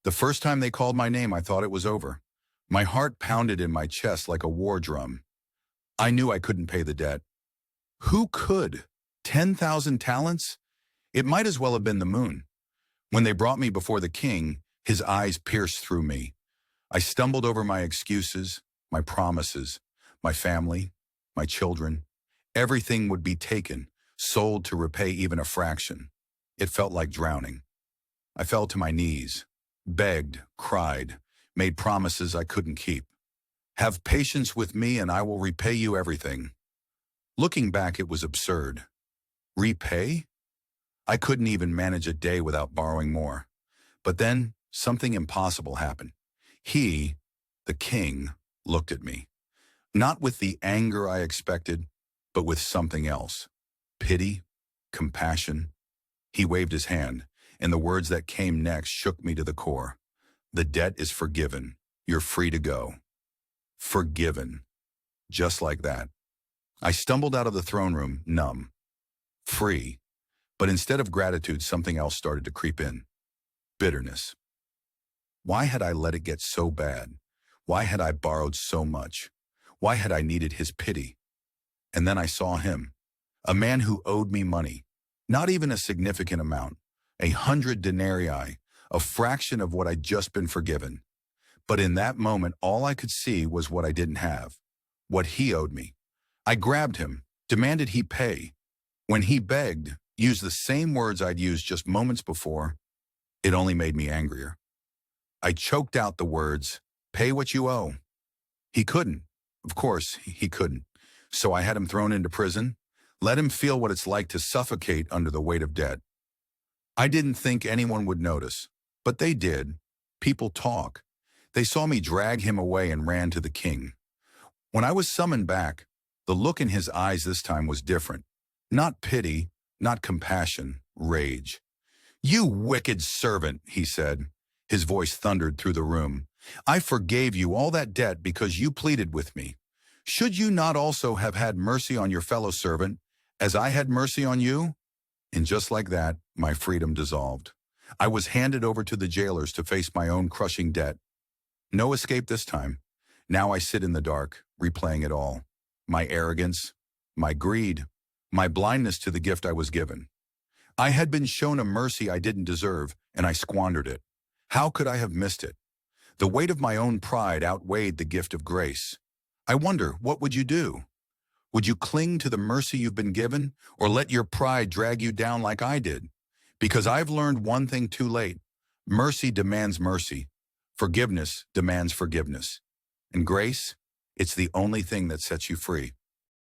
The first time they called my name, I thought it was over. My heart pounded in my chest like a war drum. I knew I couldn't pay the debt. Who could? 10,000 talents? It might as well have been the moon. When they brought me before the king, his eyes pierced through me. I stumbled over my excuses, my promises, my family, my children. Everything would be taken, sold to repay even a fraction. It felt like drowning. I fell to my knees, begged, cried, made promises I couldn't keep. Have patience with me and I will repay you everything. Looking back, it was absurd. Repay? I couldn't even manage a day without borrowing more. But then something impossible happened. He, the king, looked at me. Not with the anger I expected, but with something else. Pity, compassion. He waved his hand, and the words that came next shook me to the core. The debt is forgiven. You're free to go. Forgiven. Just like that. I stumbled out of the throne room, numb. Free. But instead of gratitude, something else started to creep in. Bitterness. Why had I let it get so bad? Why had I borrowed so much? Why had I needed his pity? And then I saw him, a man who owed me money, not even a significant amount, 100 denarii, a fraction of what I'd just been forgiven. But in that moment, all I could see was what I didn't have, what he owed me. I grabbed him, demanded he pay. When he begged, used the same words I'd used just moments before, it only made me angrier. I choked out the words, "Pay what you owe." He couldn't. Of course, he couldn't. So I had him thrown into prison, let him feel what it's like to suffocate under the weight of debt. I didn't think anyone would notice, but they did. People talk. They saw me drag him away and ran to the king. When I was summoned back, the look in his eyes this time was different. Not pity, not compassion, rage. "You wicked servant," he said. His voice thundered through the room. "I forgave you all that debt because you pleaded with me. Should you not also have had mercy on your fellow servant, as I had mercy on you?" And just like that, my freedom dissolved. I was handed over to the jailers to face my own crushing debt. No escape this time. Now I sit in the dark, replaying it all. My arrogance, my greed, my blindness to the gift I was given. I had been shown a mercy I didn't deserve, and I squandered it. How could I have missed it? The weight of my own pride outweighed the gift of grace. I wonder, what would you do? Would you cling to the mercy you've been given, or let your pride drag you down like I did? Because I've learned one thing too late. Mercy demands mercy. Forgiveness demands forgiveness. And grace, it's the only thing that sets you free.